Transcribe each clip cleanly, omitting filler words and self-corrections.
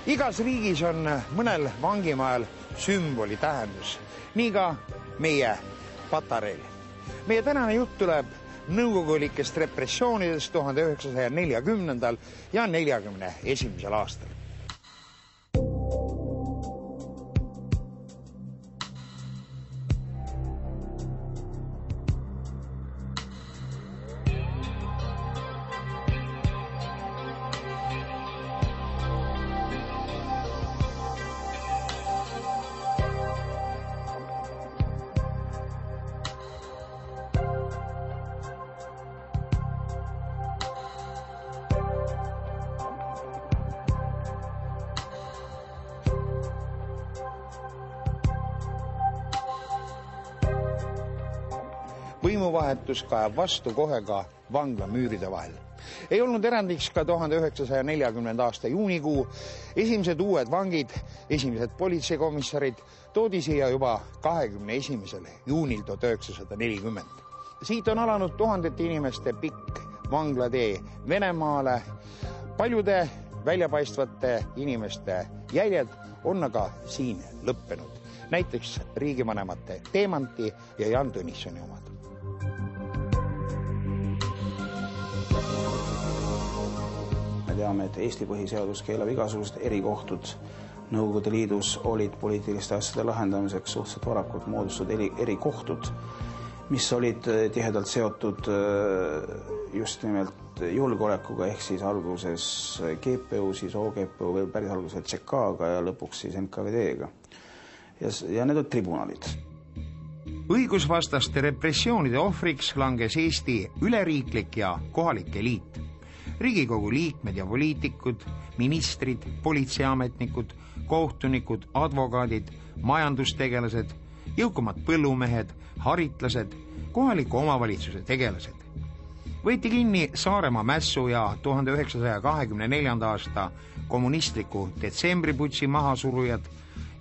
Igas riigis on mõnel vangimaal sümboli tähendus, nii ka meie patareel. Meie tänane jutt tuleb nõukogulikest repressioonidest 1940. ja 1941. aastal. Võimuvahetus kaeb vastu kohe ka vanglamüüride vahel. Ei olnud erandiks ka 1940. aasta juunikuu. Esimesed uued vangid, esimesed politseikomissarid toodi siia juba 21. juunil 1940. Siit on alanud tuhandete inimeste pikk vanglatee Venemaale. Paljude väljapaistvate inimeste jäljed on aga siin lõppenud. Näiteks riigivanemate Teemanti ja Jan Tõnissoni omad. Me teame, et Eesti põhiseadus keelab igasugused erikohtud. Nõukogude Liidus olid poliitiliste asjade lahendamiseks suhteliselt varakult moodustatud erikohtud, mis olid tihedalt seotud just nimelt julgeolekuga, ehk siis alguses GPU, siis OGPU, veel päris alguses CK-ga ja lõpuks siis NKVD-ga. Ja need on tribunalid. Õigusvastaste repressioonide ohvriks langes Eesti üleriiklik ja kohalik eliit. Riigikogu liikmed ja poliitikud, ministrid, politseiametnikud, kohtunikud, advokaadid, majandustegelased, jõukamad põllumehed, haritlased, kohaliku omavalitsuse tegelased. Võeti kinni Saaremaa mässu ja 1924. aasta kommunistliku detsembriputsi mahasurujad,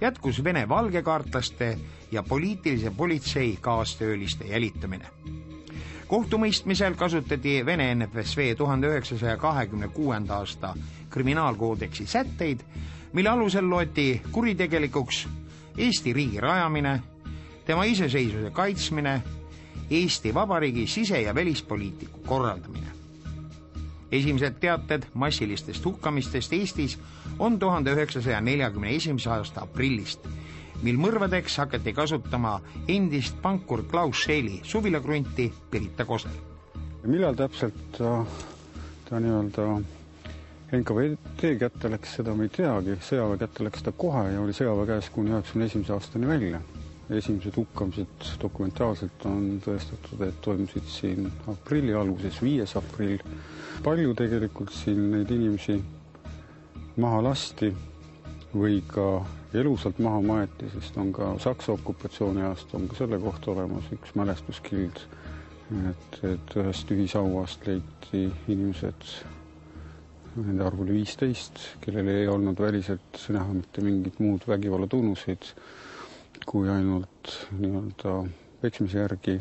jätkus Vene valgekaartlaste ja poliitilise politsei kaastööliste jälitamine. Kohtumõistmisel kasutati Vene NFSV 1926. aasta kriminaalkoodeksi sätteid, mille alusel loeti kuritegelikuks Eesti riigi rajamine, tema iseseisvuse kaitsmine, Eesti Vabariigi sise- ja välispoliitiku korraldamine. Esimesed teated massilistest hukkamistest Eestis on 1941. aasta aprillist, mil mõrvadeks hakati kasutama endist pankur Klaus Scheeli suvilakrunti Pirita Kosel. Millal täpselt ta nii-öelda NKVD kätte läks, seda me ei teagi. Sõjaväe kätte läks ta kohe ja oli sõjaväe käes kuni 1991. aastani välja. Esimesed hukkamised dokumentaalselt on tõestatud, et toimusid siin aprilli alguses, 5. aprill. Palju tegelikult siin neid inimesi maha lasti või ka elusalt maha maeti, sest on ka Saksa okupatsiooni ajast on ka selle kohta olemas üks mälestuskild, et ühest ühisauast leiti inimesed, nende arv oli 15, kellel ei olnud väliselt näha mitte mingit muud vägivallatunnuseid kui ainult nii-öelda peksmise järgi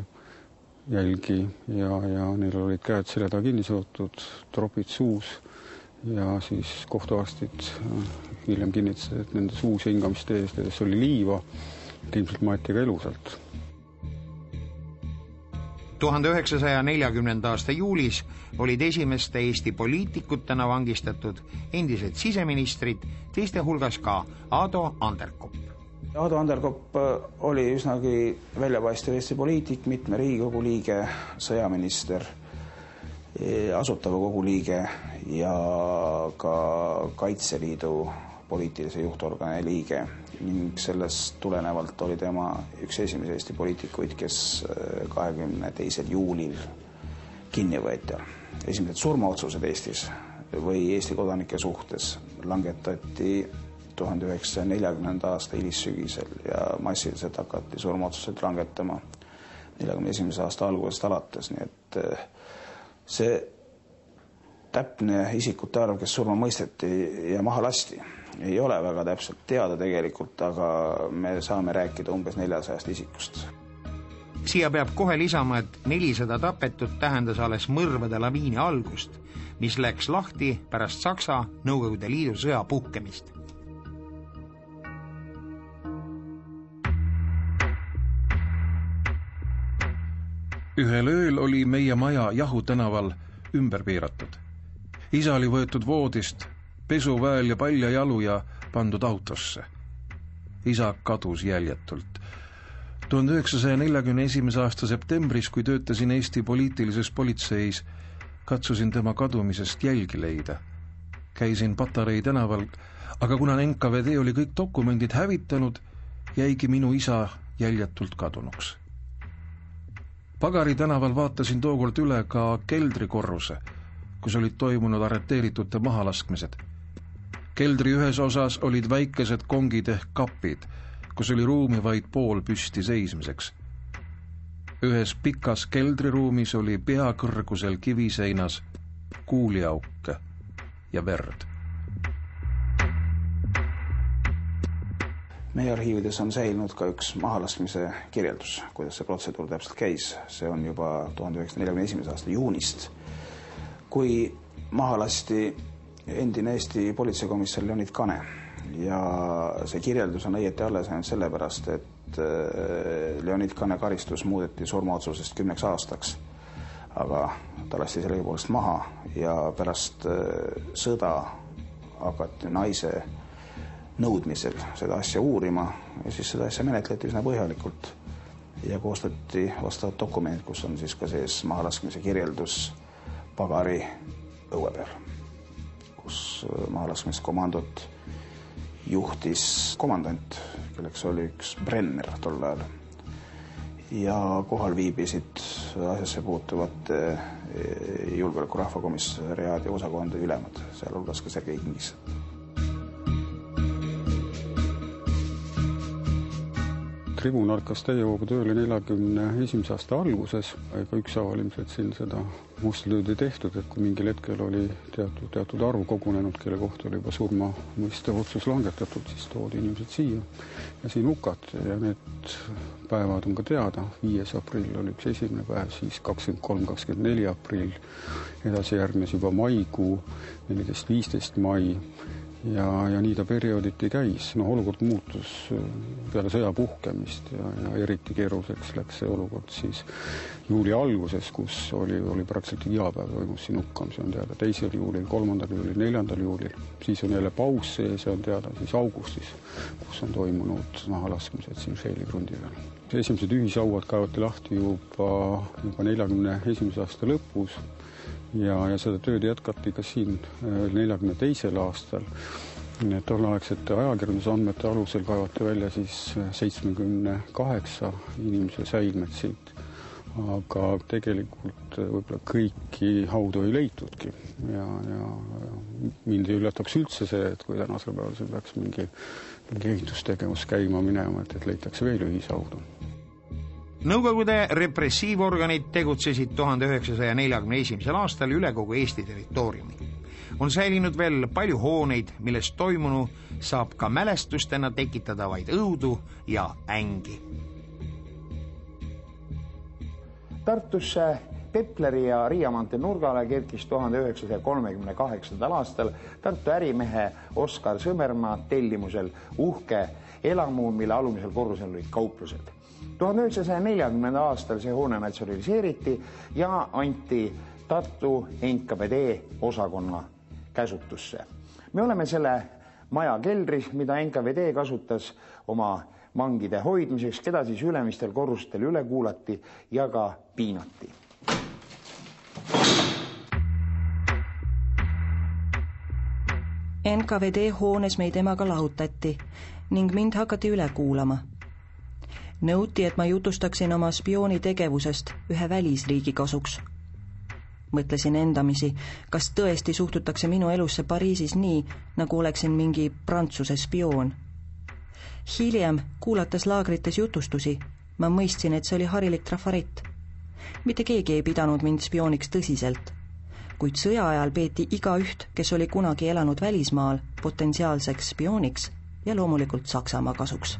jälgi ja neil olid käed selja kinni seotud, tropid suus ja siis kohtuarstid hiljem kinnitasid, et nende suus ja hingamiste ees oli liiva, et ilmselt maeti ka elusalt. 1940. aasta juulis olid esimeste Eesti poliitikutena vangistatud endised siseministrid, teiste hulgas ka Ado Anderkopp. Ado Anderkopp oli üsnagi väljapaistev Eesti poliitik, mitme Riigikogu liige, sõjaminister, Asutava Kogu liige ja ka Kaitseliidu poliitilise juhtorgani liige ning sellest tulenevalt oli tema üks esimese Eesti poliitikuid, kes 22. juulil kinni võeti. Esimesed surmaotsused Eestis või Eesti kodanike suhtes langetati 1940. aasta hilissügisel ja massiliselt hakati surmaotsuseid langetama 1941. aasta algusest alates, nii et see täpne isikute arv, kes surma mõisteti ja maha lasti, ei ole väga täpselt teada tegelikult, aga me saame rääkida umbes 400 isikust. Siia peab kohe lisama, et 400 tapetut tähendas alles mõrvade laviini algust, mis läks lahti pärast Saksa Nõukogude Liidu sõja puhkemist. Ühel ööl oli meie maja Jahu tänaval ümber piiratud. Isa oli võetud voodist, pesuväel ja palja jalu ja pandud autosse. Isa kadus jäljetult. 1941. aasta septembris, kui töötasin Eesti poliitilises politseis, katsusin tema kadumisest jälgi leida. Käisin Patarei tänaval, aga kuna NKVD oli kõik dokumendid hävitanud, jäigi minu isa jäljetult kadunuks. Pagari tänaval vaatasin tookord üle ka keldrikorruse, kus olid toimunud arreteeritute mahalaskmised. Keldri ühes osas olid väikesed kongid ehk kapid, kus oli ruumi vaid pool püsti seismiseks. Ühes pikas keldriruumis oli peakõrgusel kiviseinas kuuliauke ja verd. Meie arhiivides on säilinud ka üks mahalaskmise kirjeldus, kuidas see protseduur täpselt käis. See on juba 1941. aasta juunist, kui maha lasti endine Eesti politseikomissar Leonid Kane. Ja see kirjeldus on õieti alles ainult sellepärast, et Leonid Kane karistus muudeti surmaotsusest 10 aastaks, aga ta lasti sellegipoolest maha ja pärast sõda hakati naise nõudmisel seda asja uurima ja siis seda asja menetleti üsna põhjalikult ja koostati vastavad dokumendid, kus on siis ka sees mahalaskmise kirjeldus Pagari õue peal, kus mahalaskmiskomandot juhtis komandant, kelleks oli üks Brenner tol ajal. Ja kohal viibisid asjasse puutuvate julgeoleku rahvakomissariaadi osakonda ülemad, sealhulgas ka Sergei Kingis. Tribunal hakkas täievooga tööle 41. aasta alguses, aga ükshaaval ilmselt siin seda mustatööd ei tehtud, et kui mingil hetkel oli teatud arv kogunenud, kelle kohta oli juba surmamõistev otsus langetatud, siis toodi inimesed siia ja siin hukati ja need päevad on ka teada. 5. aprill oli üks esimene päev, siis 23-24 aprill, edasi järgnes juba maikuu, 14-15 mai. Ja nii ta periooditi käis. Olukord muutus peale sõja puhkemist ja eriti keeruliseks läks see olukord siis juuli alguses, kus oli praktiliselt iga päev toimus siin hukkamisi, on teada 2. juulil, 3. juulil, 4. juulil. Siis on jälle paus sees ja on teada siis augustis, kus on toimunud mahalaskmised siin Sheili krundi peal. Esimesed ühishauad kaevati lahti juba 41. aasta lõpus. Ja seda tööd jätkati ka siin 42. aastal. Tolleaegsete ajakirjandusandmete alusel kaevati välja siis 78 inimese säilmed siit. Aga tegelikult võib-olla kõiki haudu ei leitudki. Ja mind ei üllataks üldse see, et kui tänasel päeval see peaks mingi ehitustegevus käima minema, et leitakse veel ühishaudu. Nõukogude repressiivorganid tegutsesid 1941. aastal üle kogu Eesti territooriumi. On säilinud veel palju hooneid, millest toimunu saab ka mälestustena tekitada vaid õudu ja ängi. Tartusse Pepleri ja Riiamaantee nurgale kerkis 1938. aastal Tartu ärimehe Oskar Sõmermaa tellimusel uhke elamu, mille alumisel korrusel olid kauplused. 1940. aastal see hoone natsionaliseeriti ja anti Tartu NKVD osakonna käsutusse. Me oleme selle maja keldris, mida NKVD kasutas oma vangide hoidmiseks, keda siis ülemistel korrustel üle kuulati ja ka piinati. NKVD hoones meid emaga lahutati ning mind hakati üle kuulama. Nõuti, et ma jutustaksin oma spiooni tegevusest ühe välisriigi kasuks. Mõtlesin endamisi, kas tõesti suhtutakse minu elusse Pariisis nii, nagu oleksin mingi Prantsuse spioon. Hiljem, kuulates laagrites jutustusi, ma mõistsin, et see oli harilik trafaret. Mitte keegi ei pidanud mind spiooniks tõsiselt, kuid sõja ajal peeti igaüht, kes oli kunagi elanud välismaal, potentsiaalseks spiooniks ja loomulikult Saksamaa kasuks.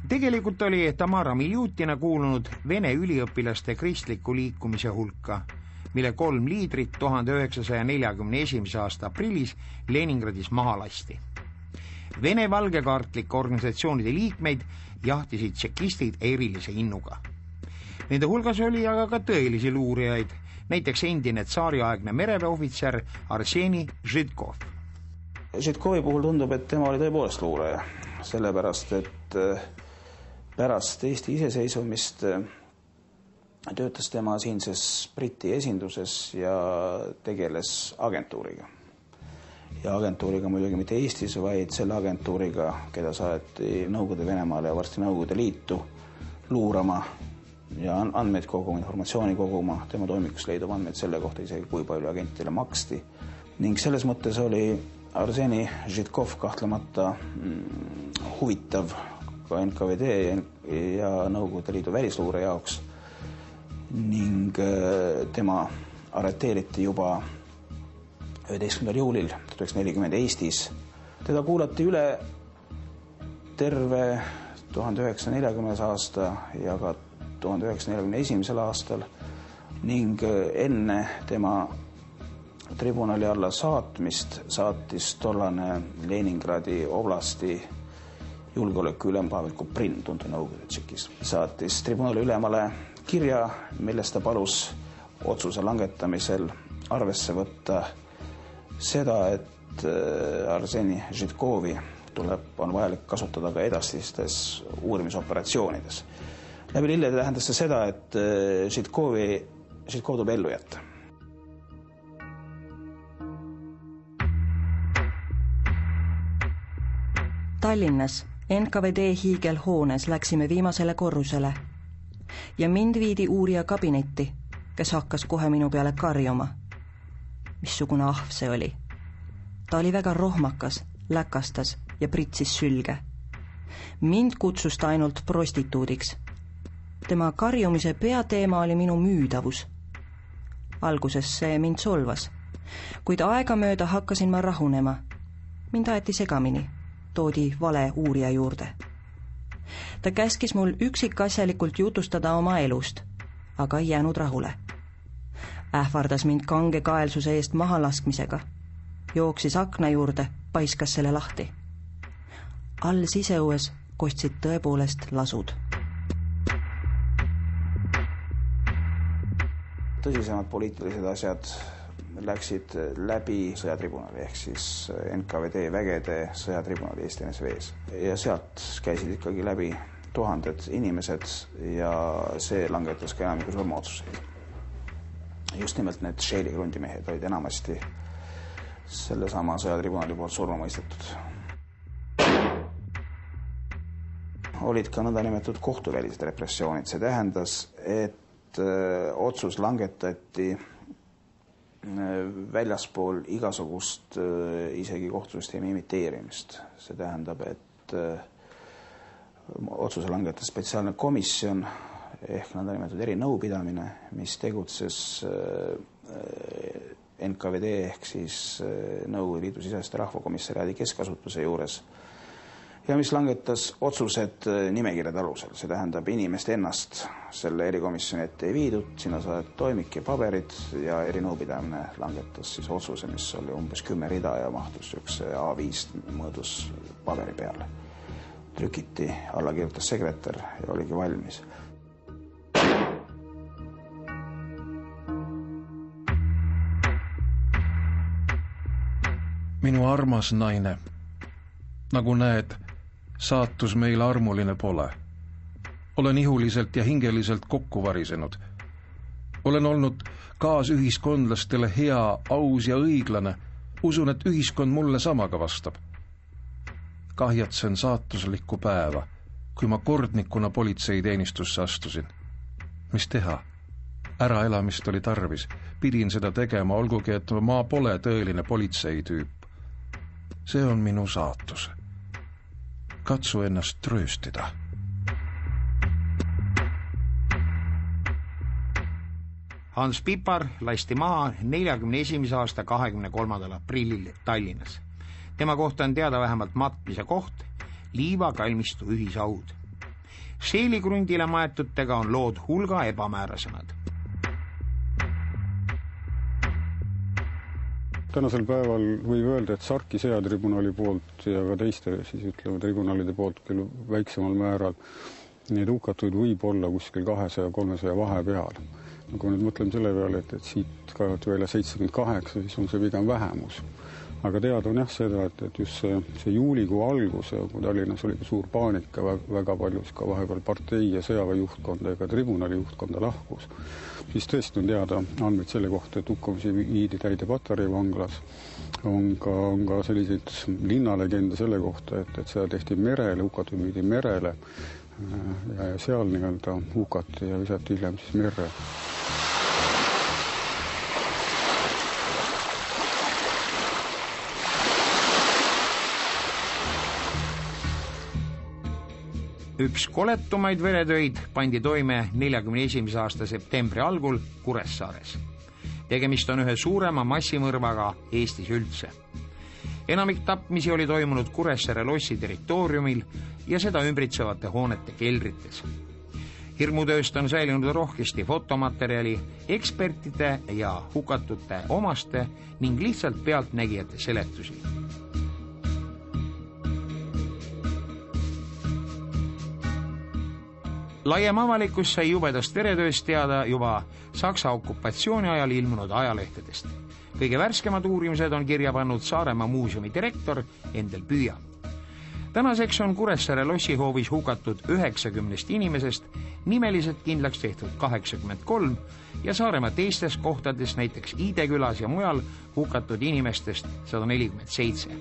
Tegelikult oli Tamara Miljutina kuulunud Vene üliõpilaste kristliku liikumise hulka, mille 3 liidrit 1941. aasta aprillis Leningradis maha lasti. Vene valgekaartlike organisatsioonide liikmeid jahtisid tšekistid erilise innuga. Nende hulgas oli aga ka tõelisi luurijaid, näiteks endine tsaariaegne mereväeohvitser Arseni Židkov. Židkovi puhul tundub, et tema oli tõepoolest luuraja, sellepärast, et pärast Eesti iseseisvumist töötas tema siinses Briti esinduses ja tegeles agentuuriga. Ja agentuuriga muidugi mitte Eestis, vaid selle agentuuriga, keda saati Nõukogude Venemaale ja varsti Nõukogude Liitu luurama ja andmeid koguma, informatsiooni koguma. Tema toimikus leidub andmeid selle kohta isegi, kui palju agentidele maksti. Ning selles mõttes oli Arseni Židkov kahtlemata huvitav ka NKVD ja Nõukogude Liidu välisluure jaoks ning tema arreteeriti juba 11. juulil 1940 Eestis. Teda kuulati üle terve 1940. aasta ja ka 1941. aastal ning enne tema tribunali alla saatmist saatis tollane Leningradi oblasti julgeoleku ülem Pavel Kuprin, tuntud Nõukogude Tšekis, saatis tribunali ülemale kirja, milles ta palus otsuse langetamisel arvesse võtta seda, et Arseni Židkovi on vajalik kasutada ka edasistes uurimisoperatsioonides. Läbi lille tähendas see seda, et Židkov tuleb ellu jätta. Tallinnas NKVD hiigelhoones läksime viimasele korrusele ja mind viidi uurija kabinetti, kes hakkas kohe minu peale karjuma. Missugune ahv see oli. Ta oli väga rohmakas, läkastas ja pritsis sülge. Mind kutsus ta ainult prostituudiks. Tema karjumise peateema oli minu müüdavus. Alguses see mind solvas, kuid aegamööda hakkasin ma rahunema. Mind aeti segamini, toodi vale uurija juurde. Ta käskis mul üksikasjalikult jutustada oma elust, aga ei jäänud rahule. Ähvardas mind kange kaelsuse eest mahalaskmisega. Jooksis akna juurde, paiskas selle lahti. All siseõues kostsid tõepoolest lasud. Tõsisemad poliitilised asjad läksid läbi sõjatribunali ehk siis NKVD vägede sõjatribunali Eesti NSV-s. Ja sealt käisid ikkagi läbi tuhanded inimesed ja see langetas ka enamiku surmaotsuseid. Just nimelt need Sheeli krundimehed olid enamasti sellesama sõjatribunali poolt surma mõistetud. Olid ka nõndanimetatud kohtuvälised repressioonid. See tähendas, et otsus langetati väljaspool igasugust isegi kohtusüsteemi imiteerimist. See tähendab, et otsuse langetas spetsiaalne komisjon ehk nõndanimetatud erinõupidamine, mis tegutses NKVD ehk siis Nõukogude Liidu siseste rahvakomissariaadi keskasutuse juures ja mis langetas otsused nimekirjade alusel. See tähendab, inimest ennast selle erikomisjoni ette ei viidud, sinna saad toimik ja paberid ja erinõupidamine langetas siis otsuse, mis oli umbes 10 rida ja mahtus üks A5 mõõdus paberi peale. Trükiti, alla kirjutas sekretär ja oligi valmis. Minu armas naine, nagu näed, saatus meil armuline pole. Olen ihuliselt ja hingeliselt kokku varisenud. Olen olnud kaasühiskondlastele hea, aus ja õiglane. Usun, et ühiskond mulle samaga vastab. Kahjatsen saatuslikku päeva, kui ma kordnikuna politseiteenistusse astusin. Mis teha? Äraelamist oli tarvis. Pidin seda tegema, olgugi, et ma pole tõeline politseitüüp. See on minu saatus. Katsu ennast trööstida. Hans Pipar lasti maha 41. aasta 23. aprillil Tallinnas. Tema kohta on teada vähemalt matmise koht, Liiva kalmistu ühisaud. Sheeli krundile maetutega on lood hulga ebamäärasemad. Tänasel päeval võib öelda, et Sarki sõjatribunali poolt ja ka teiste tribunalide poolt küll väiksemal määral neid hukatuid võib olla kuskil 200-300 vahepeal. Kui nüüd mõtleme selle peale, et siit kaevati välja 78, siis on see pigem vähemus. Aga teada on seda, et just see juulikuu algus, kui Tallinnas oli suur paanika, väga paljus ka vahepeal partei ja sõjaväejuhtkonda ja ka tribunali juhtkonda lahkus, siis tõesti on teada andmeid selle kohta, et hukkamisi viidi Täide Patarei vanglas. On ka selliseid linnalegende selle kohta, et seda tehti merele, hukatuid viidi merele ja seal hukati ja visati hiljem siis merre. Üks koletumaid veretöid pandi toime 41. aasta septembri algul Kuressaares. Tegemist on ühe suurema massimõrvaga Eestis üldse. Enamik tapmisi oli toimunud Kuressaare lossi territooriumil ja seda ümbritsevate hoonete keldrites. Hirmutööst on säilinud rohkesti fotomaterjali, ekspertide ja hukatute omaste ning lihtsalt pealtnägijate seletusi. Laiem avalikkus sai jubedast veretööst teada juba Saksa okupatsiooni ajal ilmunud ajalehtedest. Kõige värskemad uurimised on kirja pannud Saaremaa muuseumi direktor Endel Püüa. Tänaseks on Kuressaare lossihoovis hukatud 90 inimesest, nimeliselt kindlaks tehtud 83 ja Saaremaa teistes kohtades, näiteks Iidekülas ja mujal, hukatud inimestest 147.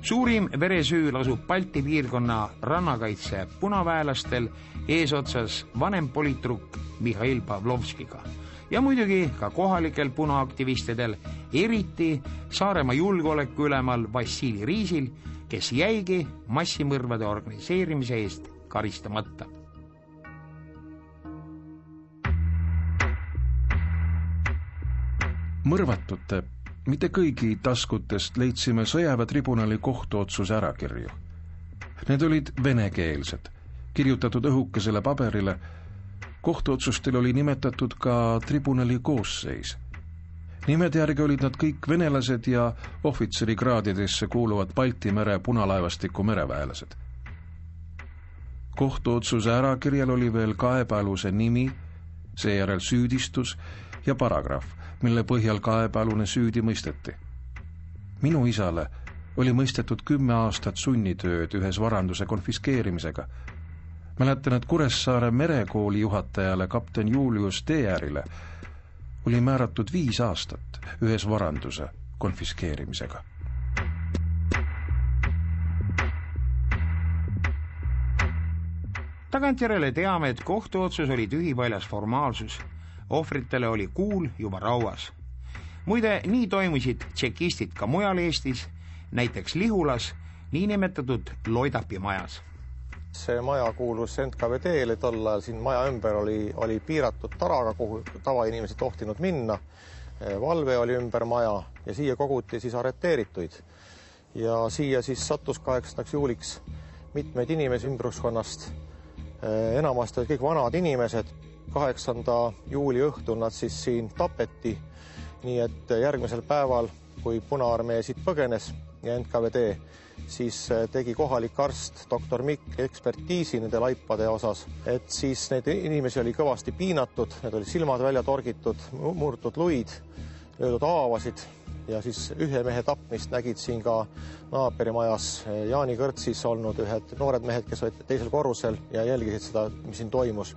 Suurim veresüü lasub Balti piirkonna rannakaitse punaväelastel eesotsas vanem politrukk Mihhail Pavlovskiga ja muidugi ka kohalikel punaaktivistidel, eriti Saaremaa julgeoleku ülemal Vassili Riisil, kes jäigi massimõrvade organiseerimise eest karistamata. Mõrvatute mitte kõigi taskutest leidsime sõjaväetribunali kohtuotsuse ärakirju. Need olid venekeelsed, kirjutatud õhukesele paberile. Kohtuotsustel oli nimetatud ka tribunali koosseis. Nimede järgi olid nad kõik venelased ja ohvitserikraadidesse kuuluvad Balti mere punalaevastiku mereväelased. Kohtuotsuse ärakirjal oli veel kaebealuse nimi, seejärel süüdistus ja paragrahv, mille põhjal kaebealune süüdi mõisteti. Minu isale oli mõistetud 10 aastat sunnitööd ühes varanduse konfiskeerimisega. Mäletan, et Kuressaare merekooli juhatajale kapten Julius Teerile oli määratud 5 aastat ühes varanduse konfiskeerimisega. Tagantjärele teame, et kohtuotsus oli tühipaljas formaalsus. Ohvritele oli kuul juba rauas. Muide, nii toimusid tšekistid ka mujal Eestis, näiteks Lihulas, niinimetatud Loidapi majas. See maja kuulus NKVD-le, tol ajal siin maja ümber oli piiratud taraga, kuhu tavainimesed tohtinud minna. Valve oli ümber maja ja siia koguti siis arreteerituid. Ja siia siis sattus 8. juuliks mitmeid inimesi ümbruskonnast. Enamasti olid kõik vanad inimesed. 8. juuli õhtul nad siis siin tapeti, nii et järgmisel päeval, kui Punaarmee siit põgenes ja NKVD, siis tegi kohalik arst doktor Mikk ekspertiisi nende laipade osas, et siis neid inimesi oli kõvasti piinatud, need olid silmad välja torgitud, murtud luid, löödud haavasid ja siis ühe mehe tapmist nägid siin ka naaberimajas Jaani kõrtsis olnud ühed noored mehed, kes olid teisel korrusel ja jälgisid seda, mis siin toimus.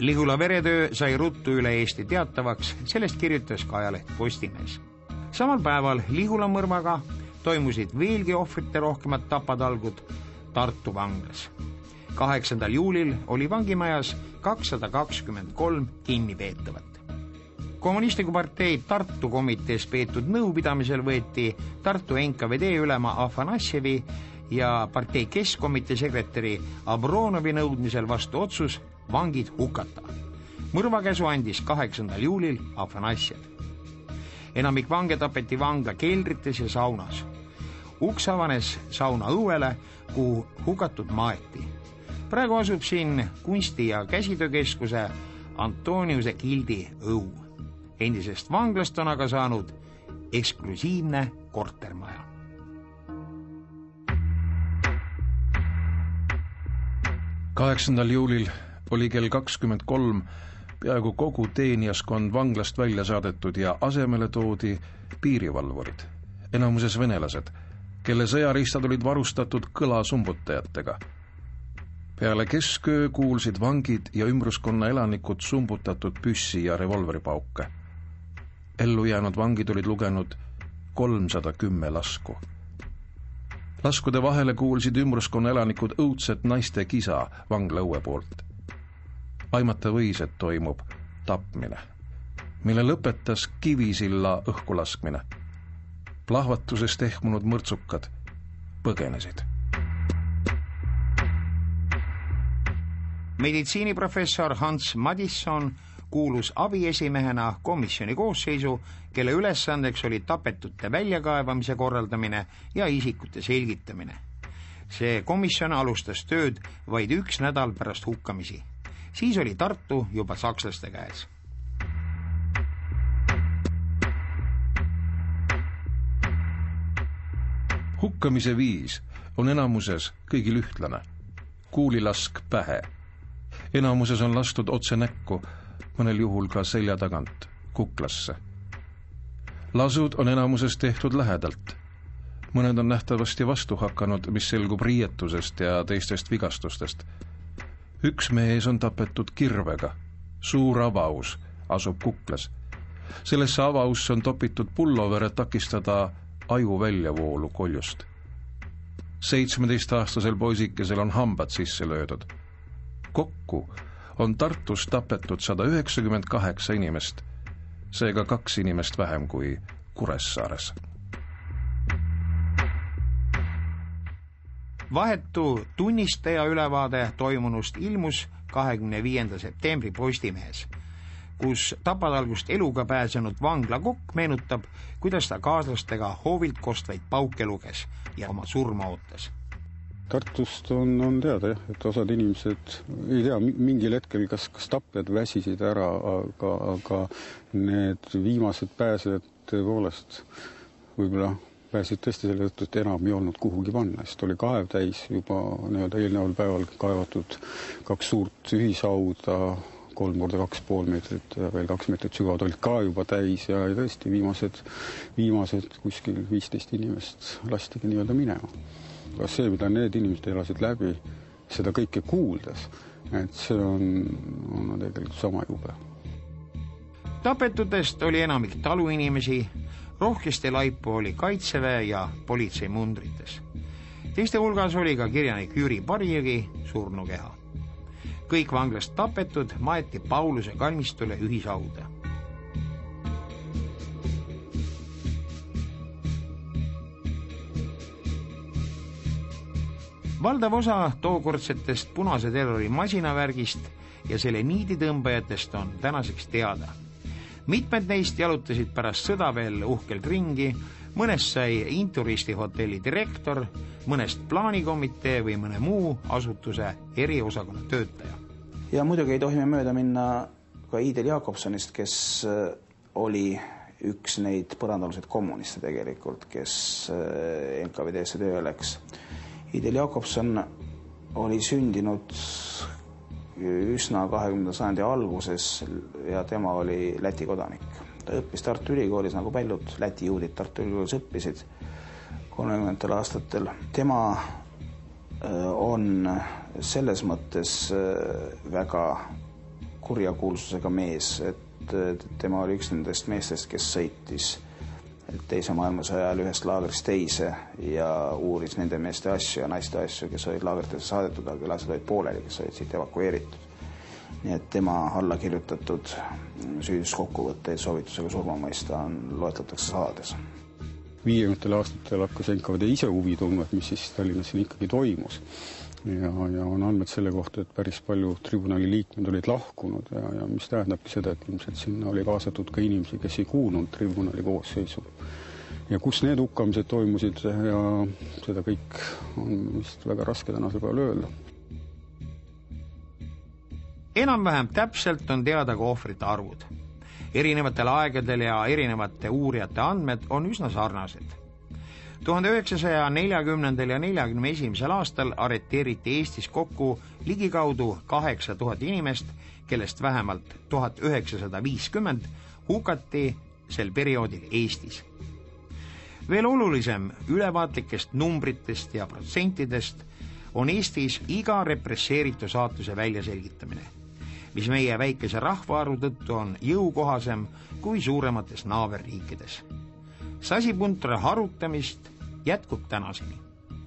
Lihula veretöö sai ruttu üle Eesti teatavaks, sellest kirjutas ka ajaleht Postimees. Samal päeval Lihula mõrvaga toimusid veelgi ohvrite rohkemad tapatalgud Tartu vanglas. 8. juulil oli vangimajas 223 kinnipeetavat. Kommunistliku partei Tartu komitees peetud nõupidamisel võeti Tartu NKVD ülema Afanassjevi ja partei keskkomitee sekretäri Abronovi nõudmisel vastu otsus vangid hukata. Mõrvakäsu andis 8. juulil Afanassjev. Enamik vange tapeti vangla keldrites ja saunas. Uks avanes sauna õuele, kuhu hukatud maeti. Praegu asub siin kunsti- ja käsitöökeskuse Antoniuse Gildi õu. Endisest vanglast on aga saanud eksklusiivne kortermaja. Juulil oli kell 23 peaaegu kogu teenijaskond vanglast välja saadetud ja asemele toodi piirivalvurid, enamuses venelased, kelle sõjariistad olid varustatud kõlasumbutajatega. Peale kesköö kuulsid vangid ja ümbruskonna elanikud sumbutatud püssi ja revolveripauke. Ellu jäänud vangid olid lugenud 310 lasku. Laskude vahele kuulsid ümbruskonna elanikud õudset naiste kisa vangla õue poolt. Aimata võis, et toimub tapmine, mille lõpetas kivisilla õhku laskmine. Plahvatusest ehmunud mõrtsukad põgenesid. Meditsiiniprofessor Hans Madisson kuulus abiesimehena komisjoni koosseisu, kelle ülesandeks oli tapetute väljakaevamise korraldamine ja isikute selgitamine. See komisjon alustas tööd vaid 1 nädal pärast hukkamisi. Siis oli Tartu juba sakslaste käes. Hukkamise viis on enamuses kõigil ühtlane. Kuulilask pähe. Enamuses on lastud otse näkku, mõnel juhul ka selja tagant, kuklasse. Lasud on enamuses tehtud lähedalt. Mõned on nähtavasti vastu hakanud, mis selgub riietusest ja teistest vigastustest. Üks mees on tapetud kirvega. Suur avaus asub kuklas. Sellesse avausse on topitud pullover, et takistada aju väljavoolu koljust. 17-aastasel poisikesel on hambad sisse löödud. Kokku on Tartus tapetud 198 inimest, seega 2 inimest vähem kui Kuressaares. Vahetu tunnistaja ülevaade toimunust ilmus 25. septembri Postimehes, kus tapatalgust eluga pääsenud vanglakokk meenutab, kuidas ta kaaslastega hoovilt kostvaid pauke luges ja oma surma ootas. Tartust on teada, et osad inimesed, ei tea, mingil hetkel kas tapjad väsisid ära, aga need viimased pääsed tõepoolest võib-olla pääsid tõesti selle tõttu, et enam ei olnud kuhugi panna, sest oli kaev täis juba eelneval päeval kaevatud 2 suurt ühishauda, 3x2,5 meetrit ja veel 2 meetrit sügavad olid ka juba täis ja tõesti viimased kuskil 15 inimest lastigi minema. Aga see, mida need inimesed elasid läbi, seda kõike kuuldes, et see on tegelikult sama jube. Tapetutest oli enamik taluinimesi, rohkesti laipu oli kaitseväe ja politsei mundrites. Teiste hulgas oli ka kirjanik Jüri Parjõgi surnukeha. Kõik vanglast tapetud maeti Pauluse kalmistule ühishauda. Valdav osa tookordsetest punase terrori masinavärgist ja selle niiditõmbajatest on tänaseks teada. Mitmed neist jalutasid pärast sõda veel uhkelt ringi, mõnest sai Inturistihotelli direktor, mõnest plaanikomitee või mõne muu asutuse eriosakonna töötaja. Ja muidugi ei tohi me mööda minna ka Idel Jakobsonist, kes oli üks neid põrandaluseid kommuniste tegelikult, kes NKVD-sse töö läks. Idel Jakobson oli sündinud üsna 20. sajandi alguses ja tema oli Läti kodanik. Ta õppis Tartu Ülikoolis, nagu paljud Läti juudid Tartu Ülikoolis õppisid 30. aastatel. Tema on selles mõttes väga kurjakuulsusega mees, et tema oli üks nendest meestest, kes sõitis teise maailmasõja ajal ühest laagrist teise ja uuris nende meeste asju ja naiste asju, kes olid laagritesse saadetud, aga lased olid pooleli, kes olid siit evakueeritud. Nii et tema alla kirjutatud süüdiskokkuvõtteid soovitusega surma mõista loetletakse sadades. 50. aastatel hakkas NKVD ise huvi tundma, et mis siis Tallinnas siin ikkagi toimus. Ja on andmed selle kohta, et päris palju tribunali liikmed olid lahkunud ja mis tähendabki seda, et ilmselt sinna oli kaasatud ka inimesi, kes ei kuulnud tribunali koosseisu. Ja kus need hukkamised toimusid ja seda kõik on vist väga raske tänasel päeval öelda. Enam-vähem täpselt on teada ka ohvrite arvud. Erinevatel aegadel ja erinevate uurijate andmed on üsna sarnased. 1940. ja 41. aastal arreteeriti Eestis kokku ligikaudu 8000 inimest, kellest vähemalt 1950 hukati sel perioodil Eestis. Veel olulisem ülevaatlikest numbritest ja protsentidest on Eestis iga represseeritu saatuse väljaselgitamine, mis meie väikese rahvaarvu tõttu on jõukohasem kui suuremates naaberriikides. Sasipuntra harutamist jätkub tänaseni.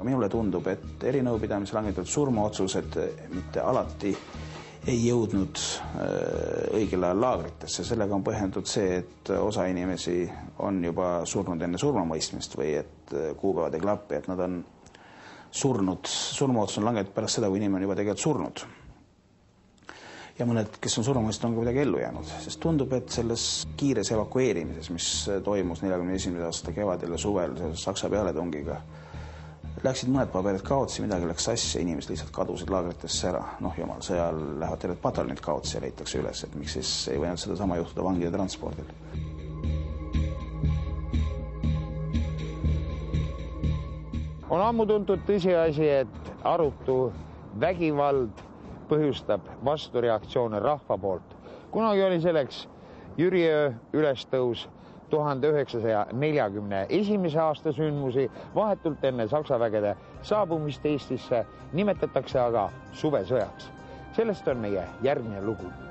Minule tundub, et erinõupidamise langetatud surmaotsused mitte alati ei jõudnud õigel ajal laagritesse. Sellega on põhjendatud see, et osa inimesi on juba surnud enne surmamõistmist või et kuupäevad ei klappi, et nad on surnud. Surmaotsus on langetatud pärast seda, kui inimene on juba tegelikult surnud. Ja mõned, kes on surmamõistnud, on ka midagi ellu jäänud, sest tundub, et selles kiires evakueerimises, mis toimus 41. aasta kevadel ja suvel Saksa pealetungiga, läksid mõned paberid kaotsi, midagi läks sassi, inimesed lihtsalt kadusid laagritesse ära. Jumal, sõjal lähevad terved pataljonid kaotsi ja leitakse üles, et miks siis ei võinud seda sama juhtuda vangide transpordil. On ammu tuntud tõsiasi, et arutu vägivald põhjustab vastureaktsioone rahva poolt. Kunagi oli selleks Jüriöö ülestõus 1941. aasta sündmusi, vahetult enne Saksa vägede saabumist Eestisse, nimetatakse aga suvesõjaks. Sellest on meie järgmine lugu.